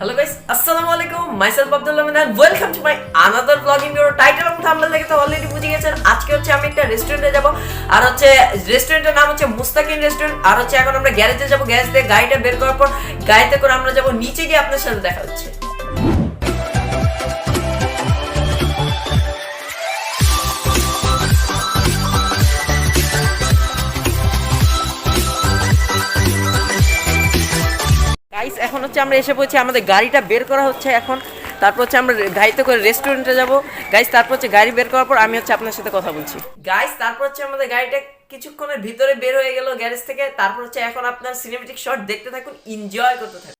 Hello guys, assalamu alaikum. Myself Abdullah Min and welcome to my another vlog in your title এবং thumbnail দেখে তো already বুঝে গেছেন আজকে হচ্ছে আমি একটা রেস্টুরেন্টে যাব আর হচ্ছে রেস্টুরেন্টের নাম হচ্ছে মুস্তাকিন রেস্টুরেন্ট আর হচ্ছে এখন আমরা গ্যারেজে যাব গ্যারেজ থেকে গাড়িটা বের করার পর গাড়িতে করে আমরা যাব নিচে গিয়ে আপনাদের সাথে দেখা হচ্ছে গাইস এখন হচ্ছে আমরা এসে পড়েছি আমাদের গাড়িটা বের করা হচ্ছে এখন তারপর হচ্ছে আমরা গাড়িতে করে রেস্টুরেন্টে যাব গাইস তারপর হচ্ছে গাড়ি বের করার পর আমি হচ্ছে আপনার সাথে কথা বলছি গাইস তারপর হচ্ছে আমাদের গাড়িটা কিছুক্ষণের ভিতরে বের হয়ে গেল গ্যারেজ থেকে তারপর হচ্ছে এখন আপনার সিনেমেটিক শট দেখতে থাকুন এনজয় করতে থাকুন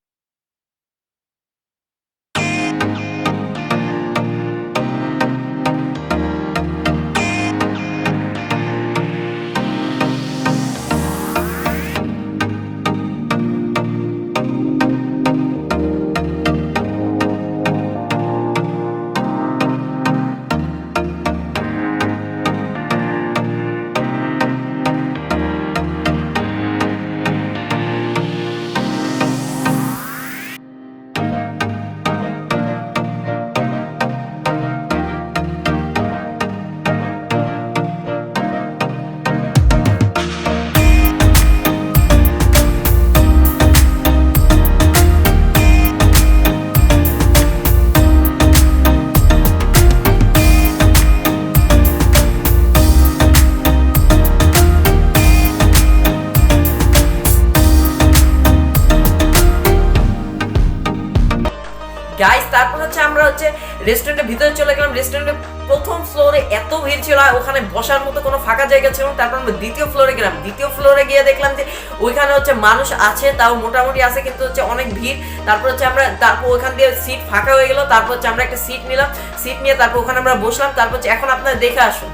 গাইস তারপর হচ্ছে আমরা হচ্ছে রেস্টুরেন্টের ভিতরে চলে গেলাম রেস্টুরেন্টের প্রথম ফ্লোরে এত ভিড় ছিল ওখানে বসার মতো কোনো ফাঁকা জায়গা ছিল না তারপর আমরা দ্বিতীয় ফ্লোরে গেলাম দ্বিতীয় ফ্লোরে গিয়ে দেখলাম যে ওইখানে হচ্ছে মানুষ আছে তাও মোটামুটি আছে কিন্তু হচ্ছে অনেক ভিড় তারপর হচ্ছে আমরা তারপর ওখান দিয়ে সিট ফাঁকা হয়ে গেল তারপর হচ্ছে আমরা একটা সিট নিলাম সিট নিয়ে তারপর ওখানে আমরা বসলাম তারপর হচ্ছে এখন আপনারা দেখে আসুন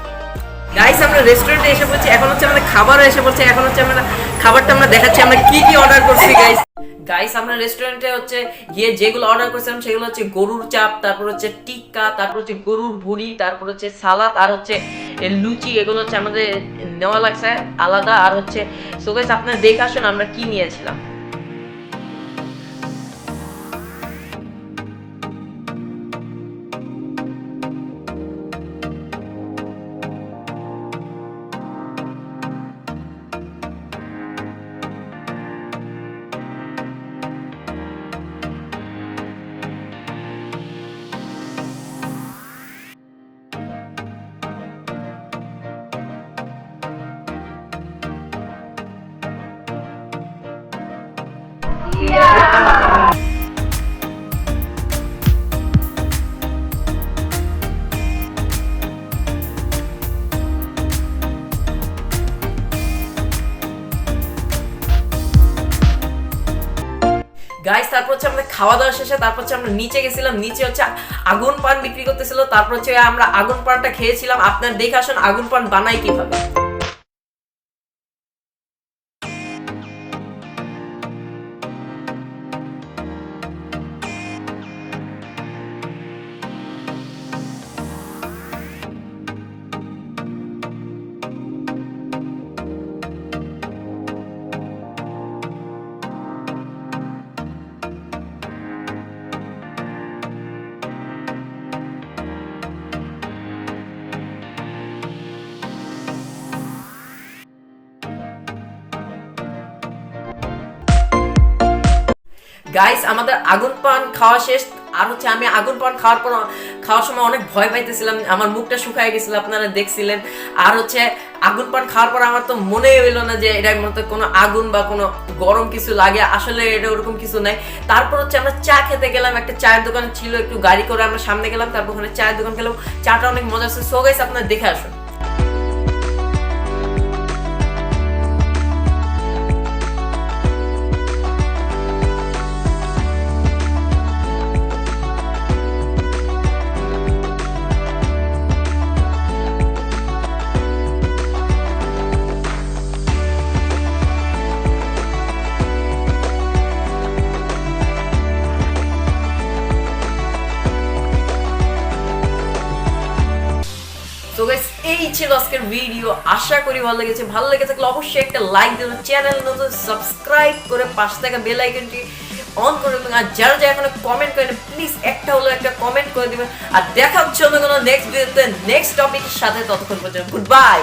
গাইস আমরা রেস্টুরেন্টে এসে পড়ছি এখন হচ্ছে আমাদের খাবারও এসে পড়ছে এখন হচ্ছে আমরা খাবারটা আমরা দেখাচ্ছি আমরা কি কি অর্ডার করছি গাইস আমরা রেস্টুরেন্টে হচ্ছে গিয়ে যেগুলো অর্ডার করেছিলাম সেগুলো হচ্ছে গরুর চাপ তারপর হচ্ছে টিক্কা তারপর হচ্ছে গরুর ভুড়ি তারপর হচ্ছে সালাদ আর হচ্ছে লুচি এগুলো হচ্ছে আমাদের নেওয়া লাগছে আলাদা আর হচ্ছে সো গাইস আপনারা দেখে আসুন আমরা কি নিয়েছিলাম গাইস তারপর হচ্ছে আমরা খাওয়া দাওয়া শেষে তারপর হচ্ছে আমরা নিচে গেছিলাম নিচে হচ্ছে আগুন পান বিক্রি করতেছিল তারপর হচ্ছে আমরা আগুন পানটা খেয়েছিলাম আপনারা দেখে আসুন আগুন পান বানাই কিভাবে গাইস আমাদের আগুন পান খাওয়া শেষ আর হচ্ছে আমি আগুন পান খাওয়ার সময় অনেক ভয় পাইতেছিলাম আমার মুখটা শুকায় গেছিল আপনারা দেখছিলেন আর হচ্ছে আগুন পান খাওয়ার পর আমার তো মনেই হইলো না যে এটার মধ্যে কোনো আগুন বা কোনো গরম কিছু লাগে আসলে এটা ওরকম কিছু নাই তারপর হচ্ছে আমরা চা খেতে গেলাম একটা চায়ের দোকান ছিল একটু গাড়ি করে আমরা সামনে গেলাম তারপর ওখানে চায়ের দোকান গেলাম চাটা অনেক মজা ছিল সো গাইস আপনারা দেখে আসুন তো গাইস এই ছিল আজকের ভিডিও আশা করি ভালো লেগেছে ভালো লেগে থাকলে অবশ্যই একটা লাইক দিন চ্যানেল নতুন সাবস্ক্রাইব করে পাশে থাকা বেল আইকনটি অন করে দেবেন। আর যারা যারা এখনো কমেন্ট করেন প্লিজ একটা হলো একটা কমেন্ট করে দিবেন। আর দেখা হচ্ছে অন্য কোনো নেক্সট ভিডিওতে নেক্সট টপিকের সাথে। ততক্ষণ পর্যন্ত গুড বাই।